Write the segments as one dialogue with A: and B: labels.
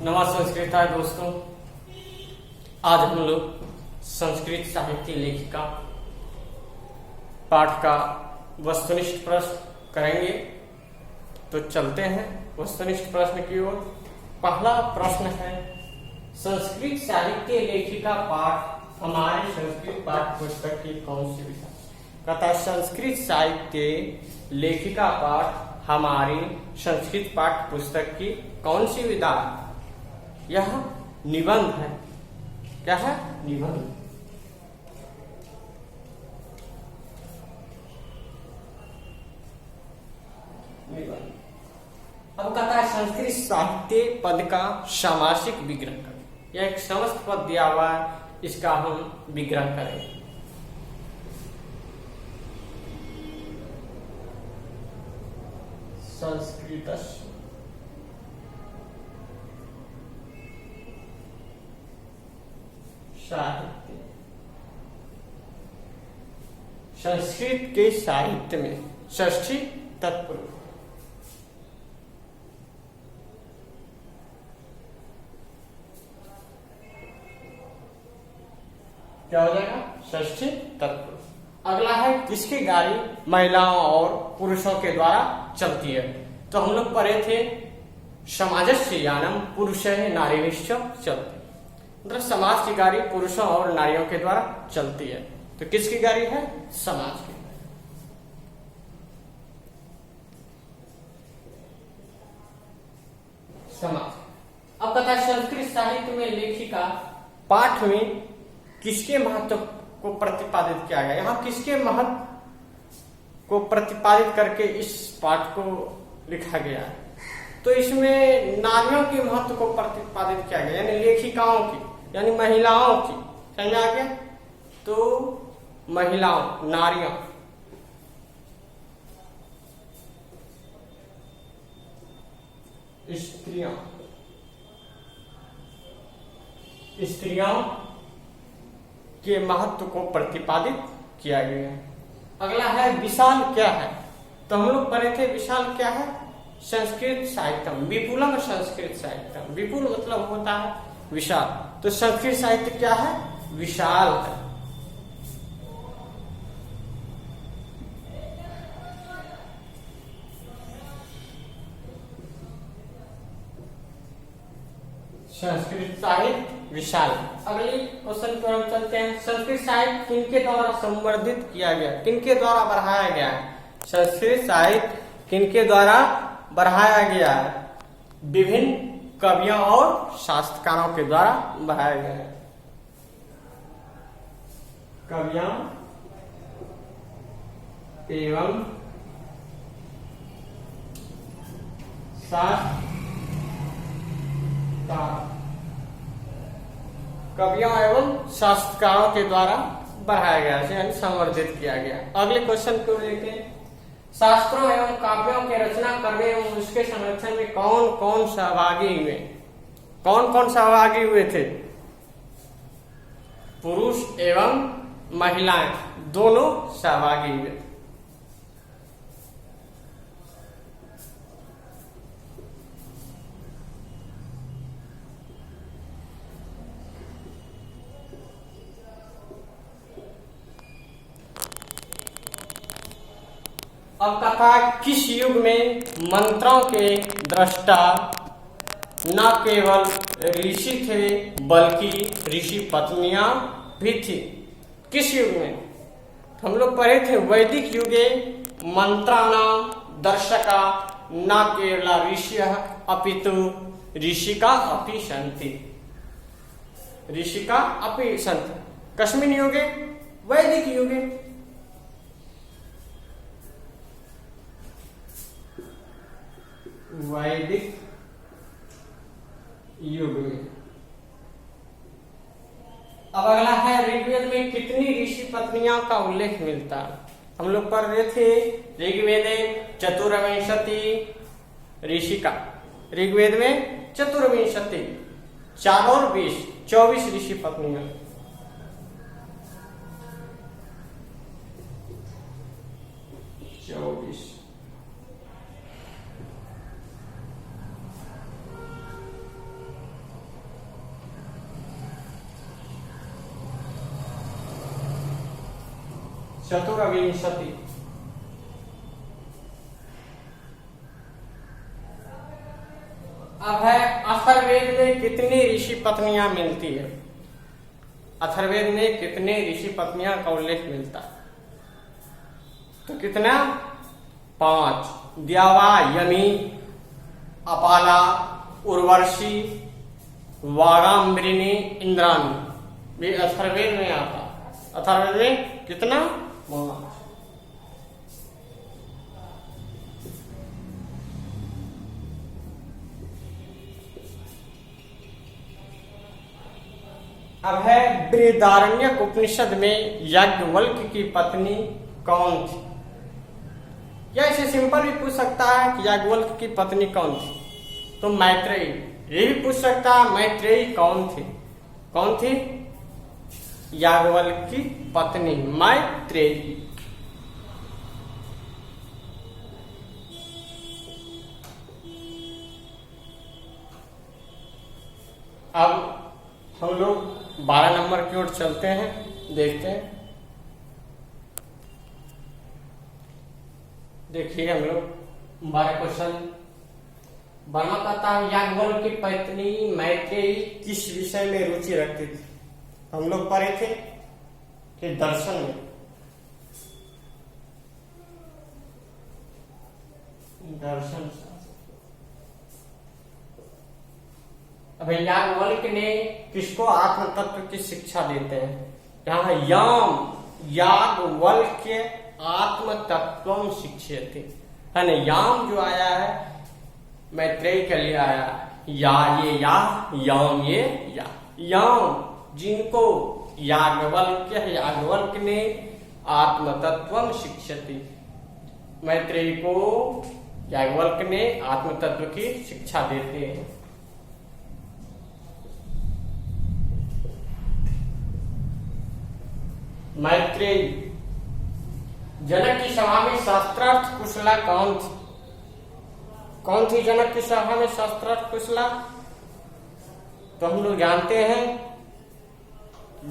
A: नमस्कार दोस्तों, आज हम लोग संस्कृत साहित्य लेखिका पाठ का वस्तुनिष्ठ प्रश्न करेंगे। तो चलते हैं वस्तुनिष्ठ प्रश्न की ओर। पहला प्रश्न है, संस्कृत साहित्य लेखिका पाठ हमारे संस्कृत पाठ्य पुस्तक की कौन सी विधा? कहता है संस्कृत साहित्य लेखिका पाठ हमारी संस्कृत पाठ्य पुस्तक की कौन सी विधा? यह निबंध है। क्या है? निबंध। निबंध। अब कहता है संस्कृत साहित्य पद का सामासिक विग्रह करें। यह एक समस्त पद दिया हुआ है, इसका हम विग्रह करें। संस्कृत साहित्य, संस्कृत के साहित्य में षष्ठी तत्पुरुष। क्या हो जाएगा? षष्ठी तत्पुरुष। अगला है, किसकी गाड़ी महिलाओं और पुरुषों के द्वारा चलती है? तो हम लोग पढ़े थे समाजस्य यानम पुरुष नारीश्च चलती, मतलब समाज की गाड़ी पुरुषों और नारियों के द्वारा चलती है। तो किसकी गाड़ी है? समाज की। समाज। अब कहता है संस्कृत साहित्य में लेखिका पाठ में किसके महत्व को प्रतिपादित किया गया? यहाँ किसके महत्व को प्रतिपादित करके इस पाठ को लिखा गया है? तो इसमें नारियों के महत्व को प्रतिपादित किया गया, यानी लेखिकाओं की, यानी महिलाओं की। समझा गया? तो महिलाओं, नारियों, स्त्रियों, स्त्रियों के महत्व को प्रतिपादित किया गया है। अगला है, विशाल क्या है? तो हम लोग पढ़े थे विशाल क्या है? संस्कृत साहित्यम विपुलम संस्कृत साहित्यम। विपुल मतलब होता है विशाल, तो संस्कृत साहित्य क्या है? विशाल है। संस्कृत साहित्य विशाल। अगले क्वेश्चन पर हम चलते हैं, संस्कृत साहित्य किनके द्वारा संवर्धित किया गया, किनके द्वारा बढ़ाया गया है? संस्कृत साहित्य किनके द्वारा बढ़ाया गया है? विभिन्न कवियों और शास्त्रकारों के द्वारा बढ़ाया गया है। कवियों एवं शास्त्रकार, कवियों एवं शास्त्रकारों के द्वारा बढ़ाया गया, यानी संवर्धित किया गया। अगले क्वेश्चन को लेते हैं, शास्त्रों एवं काव्यों के रचना करने एवं उसके संरक्षण में कौन कौन सहभागी हुए? कौन कौन सहभागी हुए थे? पुरुष एवं महिलाएं दोनों सहभागी हुए। अब कथा, किस युग में मंत्रों के दृष्टा न केवल ऋषि थे बल्कि ऋषि पत्नियां भी थी? किस युग में? हम लोग पढ़े थे वैदिक युगे मंत्राणाम दर्शका न केवल ऋषियः अपितु ऋषिका अपि सन्ति। ऋषिका अपि सन्ति। कस्मिन् युगे? वैदिक युगे। वैदिक युग में। अब अगला है, ऋग्वेद में कितनी ऋषि पत्नियों का उल्लेख मिलता है? हम लोग पढ़ रहे थे ऋग्वेदे चतुर्विंशति ऋषिका। ऋग्वेद में चतुर्विंशति, 4 और 20, 24 ऋषि पत्नियां। चतुर्विंशति। अब है अथर्ववेद में कितनी ऋषि पत्नियां मिलती है? अथर्ववेद में कितने ऋषि पत्नियां का उल्लेख मिलता है? तो कितना? 5। द्यावा, यमी, अपाला, उर्वशी, वागाम्बरिणी, इंद्राणी, ये अथर्ववेद में आता है। अथर्ववेद में कितना? 5। अब है बृहदारण्यक उपनिषद में याज्ञवल्क्य की पत्नी कौन थी? या इसे सिंपल भी पूछ सकता है कि याज्ञवल्क्य की पत्नी कौन थी, तो मैत्रेयी। ये भी पूछ सकता है मैत्रेयी कौन थी? कौन थी? याज्ञवल्क्य की पत्नी मैत्रेयी। अब हम लोग 12 नंबर की ओर चलते हैं, देखते हैं। देखिए हम लोग 12 क्वेश्चन। वर्मा कहता है याज्ञवल्क्य की पत्नी मैत्रेयी किस विषय में रुचि रखती थी? हम लोग पढ़े थे कि दर्शन में। दर्शन। अब याज्ञवल्क्य ने किसको आत्म तत्व की शिक्षा देते हैं? यहाँ याज्ञवल्क्य आत्म तत्व शिक्षयते है ना। याम जो आया है मैत्रेयी के लिए आया है। याम ये याम जिनको याज्ञवल्क्य ने आत्म तत्व शिक्षयति, मैत्रेयी को याज्ञवल्क्य ने आत्म तत्व की शिक्षा देते हैं। मैत्रेयी जनक की सभा में शास्त्रार्थ कुशला कौन थी? कौन थी जनक की सभा में शास्त्रार्थ कुशला? तो हम लोग जानते हैं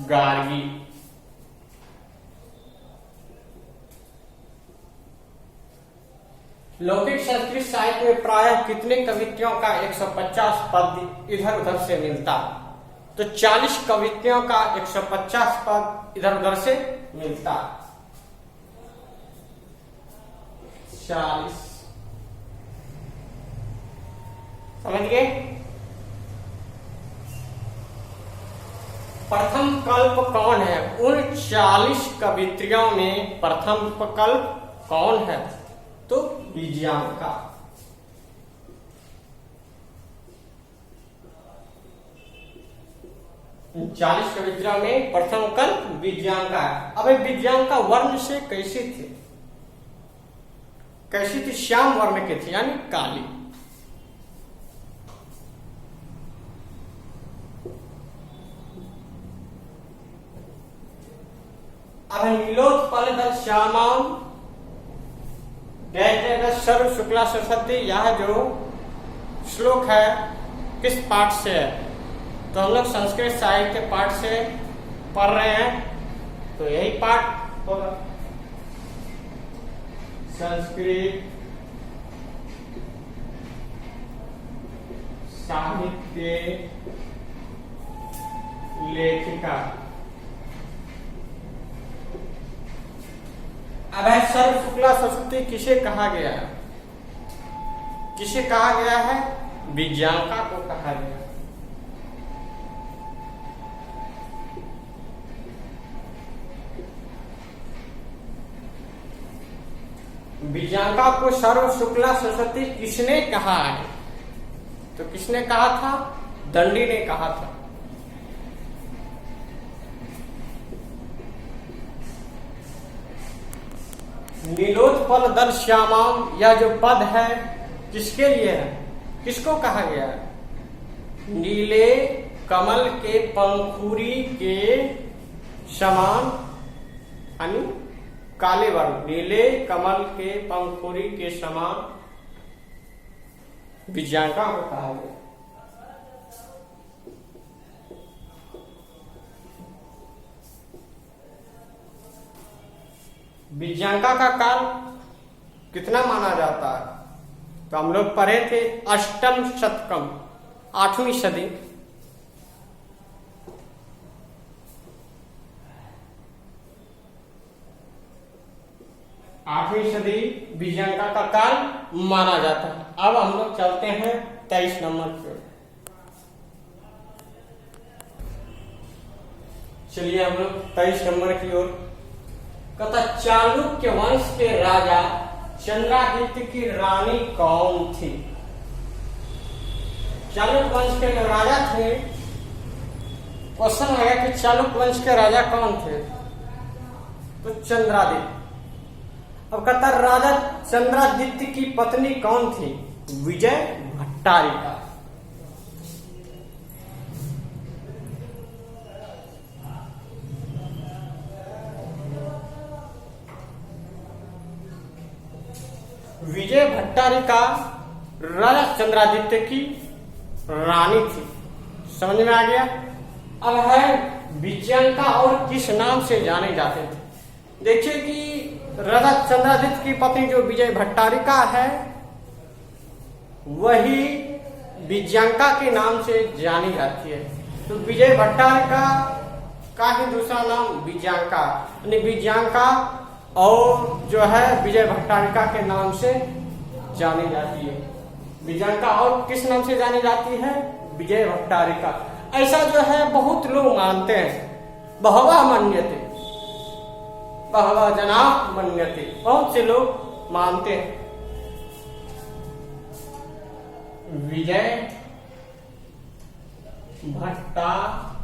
A: गार्गी। लौकिक संस्कृत साहित्य में प्रायः कितने कवित्रियों का 150 पद इधर उधर से मिलता? तो 40 कवित्रियों का 150 पद इधर उधर से मिलता। 40 समझ गए? प्रथम कल्प कौन है? उन 40 कवित्रियों में प्रथम कल्प कौन है? तो विजयांका। इन 40 कवित्रियों में प्रथम कल्प विजयांका है। अब विजयांका वर्ण से कैसी थी? कैसी थी? श्याम वर्ण की थी, यानी काली। अब नीलोत्पल श्यामाम सर्व शुक्ला सरस्वती, यह जो श्लोक है किस पाठ से है? तो हम लोग संस्कृत साहित्य पाठ से पढ़ रहे हैं, तो यही पाठ होगा। संस्कृत साहित्य लेखिका। अब है सर्व शुक्ला सरस्वती किसे कहा गया है? किसे कहा गया है? विजयांका को कहा गया। विजयांका को सर्व शुक्ला सरस्वती किसने कहा है? तो किसने कहा था? दंडी ने कहा था। नीलोत्पल दल श्यामाम, यह जो पद है किसके लिए है? किसको कहा गया है? नीले कमल के पंखुड़ी के समान, यानी काले वर्ण, नीले कमल के पंखुड़ी के समान विजयांका को कहा गया। विजयांका का काल कितना माना जाता है? तो हम लोग पढ़े थे अष्टम शतकम, 8वीं सदी। आठवीं सदी विजयांका का काल माना जाता है। अब हम लोग चलते हैं 23 नंबर पे। चलिए हम लोग 23 नंबर की ओर। कहता चालुक्य वंश के राजा चंद्रादित्य की रानी कौन थी? चालुक्य वंश के जो राजा थे, क्वेश्चन है कि चालुक्य वंश के राजा कौन थे? तो चंद्रादित्य। अब कहता राजा चंद्रादित्य की पत्नी कौन थी? विजय भट्टारिका। विजय भट्टारिका राजा चंद्रादित्य की रानी थी। समझ में आ गया? अब है विजयांका और किस नाम से जाने जाते थे? देखिए कि राजा चंद्रादित्य की पत्नी जो विजय भट्टारिका है, वही विजयांका के नाम से जानी जाती है। तो विजय भट्टारिका का ही दूसरा नाम विजयांका, यानी विजयांका और जो है विजय भट्टारिका के नाम से जानी जाती है। विजयांका और किस नाम से जानी जाती है? विजय भट्टारिका। ऐसा जो है बहुत लोग मानते हैं। बहवा मन्यते, बहवा जना मन्यते, बहुत से लोग मानते हैं। विजय भट्टारिका।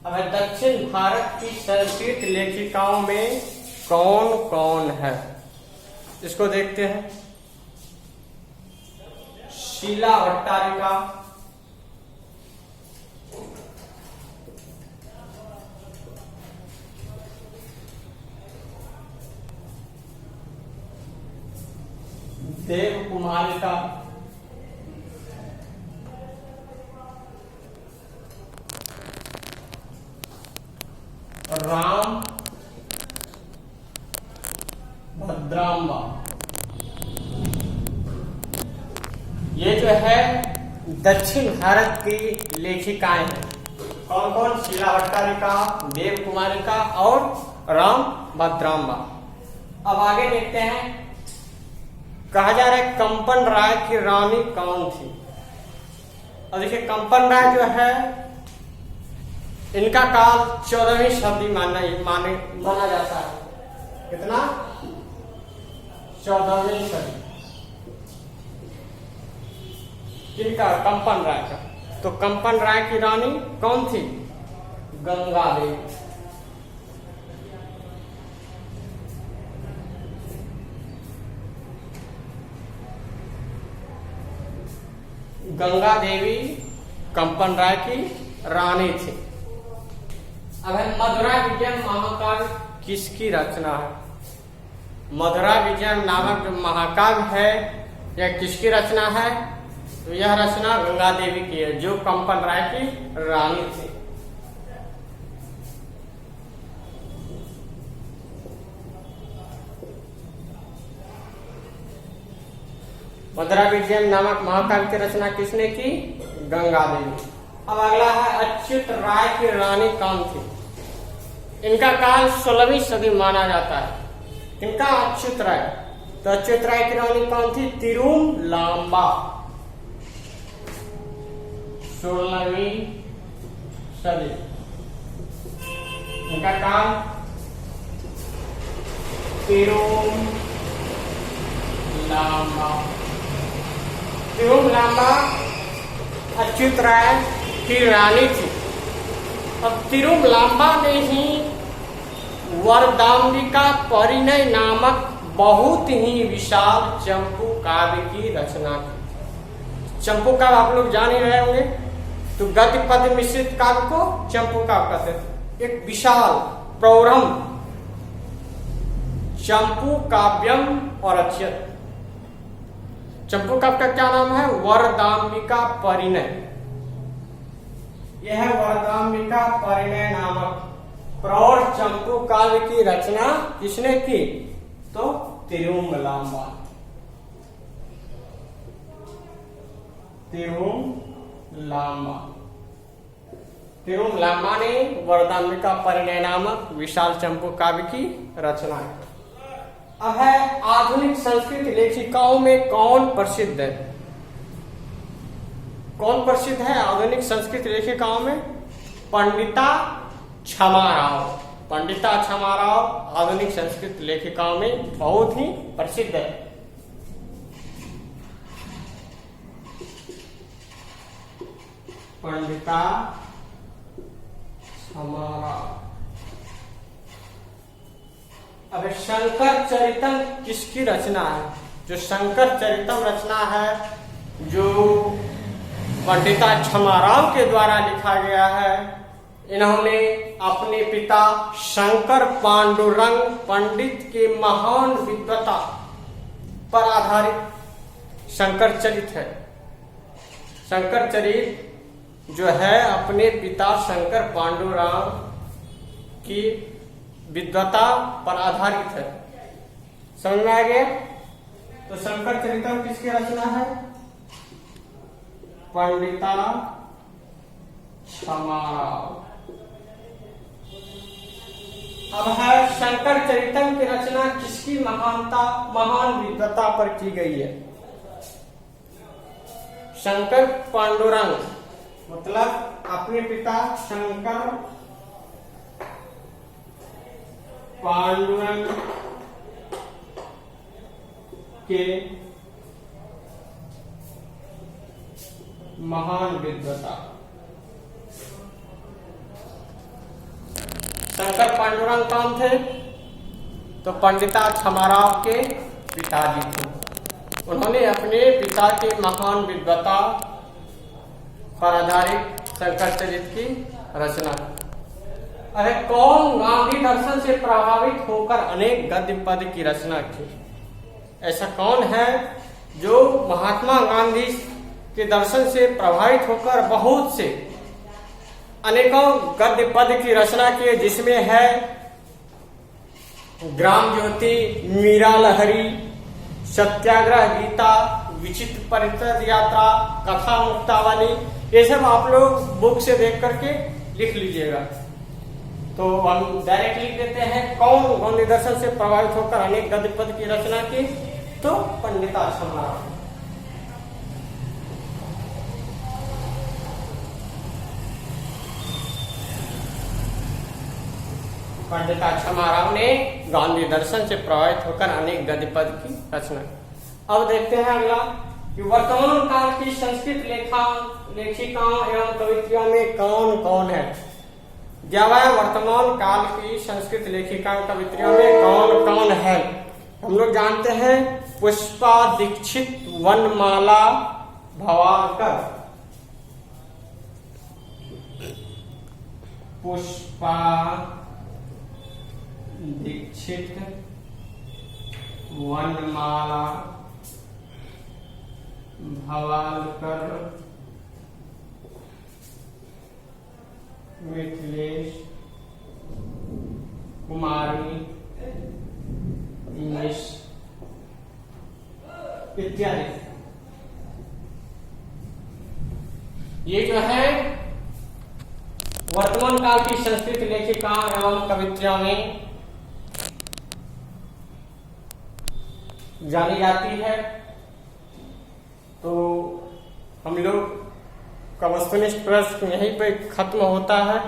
A: अब दक्षिण भारत की संस्कृत लेखिकाओं में कौन कौन है, इसको देखते हैं। शीला भट्टारिका, देव कुमारिका, राम भद्रांबा। ये जो है दक्षिण भारत की लेखिकाएं हैं। कौन कौन? शीला भट्टारिका, देव कुमारिका और राम भद्रांबा। अब आगे देखते हैं। कहा जा रहा है कंपन राय की रानी कौन थी? और देखिए कंपन राय जो है, इनका काल 14वीं शताब्दी माना जाता है। कितना? 14वीं सदी। किनका? कंपन राय का। तो कंपन राय की रानी कौन थी? गंगा देवी। गंगा देवी कंपन राय की रानी थी। अब है मधुरा विजय महाकाव्य किसकी रचना है? मधुरा विजय नामक जो महाकाव्य है, यह किसकी रचना है? तो यह रचना गंगा देवी की है, जो कंपन राय की रानी थी। मधुरा विजय नामक महाकाव्य की रचना किसने की? गंगा देवी। अब अगला है अच्युत राय की रानी कौन थी? इनका काल 16वीं सदी माना जाता है। इनका अच्युत राय। तो अच्युत राय की रानी कौन थी? तिरुमलांबा। 16वीं सदी। इनका काल तिरुमलांबा। तिरुमलांबा अच्युत राय की रानी थी। अब तिरुमलांबा ने ही वरदाम्बिका परिणय नामक बहुत ही विशाल चंपू काव्य की रचना की। चंपू काव्य आप लोग जान ही रहे होंगे। तो गद्य पद्य मिश्रित काव्य को चंपू काव्य कहते हैं। एक विशाल प्रौढ़ चंपू काव्यम और अच्युत। चंपू काव्य का क्या नाम है? वरदाम्बिका परिणय। यह वरदाम्बिका परिणय नामक प्रौढ़ चंपू काव्य की रचना किसने की? तो तिरुमलांबा। तिरुमलांबा ने वरदाम्बिका परिणय नामक विशाल चंपू काव्य की रचना की। अब है आधुनिक संस्कृत लेखिकाओं में कौन प्रसिद्ध है? कौन प्रसिद्ध है आधुनिक संस्कृत लेखिकाओं में? पंडिता क्षमा राव। पंडिता क्षमा राव आधुनिक संस्कृत लेखिकाओं में बहुत ही प्रसिद्ध है। पंडिता क्षमा राव। अब शंकर चरितम किसकी रचना है? जो शंकर चरितम रचना है, जो पंडिता क्षमा राव के द्वारा लिखा गया है, इन्होंने अपने पिता शंकर पांडुरंग पंडित के महान विद्वता पर आधारित शंकर चरित है। शंकर चरित जो है अपने पिता शंकर पांडुरंग की विद्वता पर आधारित है। समझ में आ गया? तो शंकर चरितम किसकी रचना है? पंडिता क्षमा राव। अब है शंकर चरितम की रचना किसकी महान विद्वता पर की गई है? शंकर पांडुरंग, मतलब अपने पिता शंकर पांडुरंग के महान विद्वता। शंकर पांडुरंग कौन थे? तो पंडिता क्षमा राव के पिताजी थे। उन्होंने अपने पिता के महान विद्वता पर आधारित शंकर चरित की रचना की। अरे कौन गांधी दर्शन से प्रभावित होकर अनेक गद्य पद की रचना की? ऐसा कौन है जो महात्मा गांधी के दर्शन से प्रभावित होकर बहुत से अनेकों गद्य पद की रचना की, जिसमें है ग्राम ज्योति, मीरा लहरी, सत्याग्रह गीता, विचित्र परिषद यात्रा, कथा मुक्तावली। ये सब आप लोग बुक से देख करके लिख लीजिएगा। तो हम डायरेक्ट लिख देते हैं, कौन गांधी दर्शन से प्रभावित होकर अनेक गद्य पद की रचना की? तो पंडिता क्षमा राव। पंडिता क्षमा राव ने गांधी दर्शन से प्रभावित होकर अनेक गद्य पद की रचना। अब देखते हैं अगला कि वर्तमान काल की संस्कृत लेखिकाओं एवं कवित्रियों में कौन कौन है? वर्तमान काल की संस्कृत लेखिकाओं कवित्रियों में कौन कौन है? हम लोग जानते हैं पुष्पा दीक्षित, वनमाला भवाकर। पुष्पा दीक्षित, वनमाला भवालकर, मिथिलेश कुमारी इत्यादि। ये जो है वर्तमान काल की संस्कृत लेखिकाओं एवं कवित्रियों में जानी जाती है। तो हम लोग का वस्तुनिष्ठ प्रश्न यहीं पे खत्म होता है।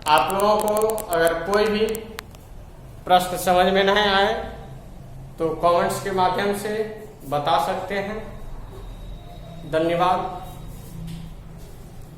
A: आप लोगों को अगर कोई भी प्रश्न समझ में नहीं आए तो कमेंट्स के माध्यम से बता सकते हैं। धन्यवाद।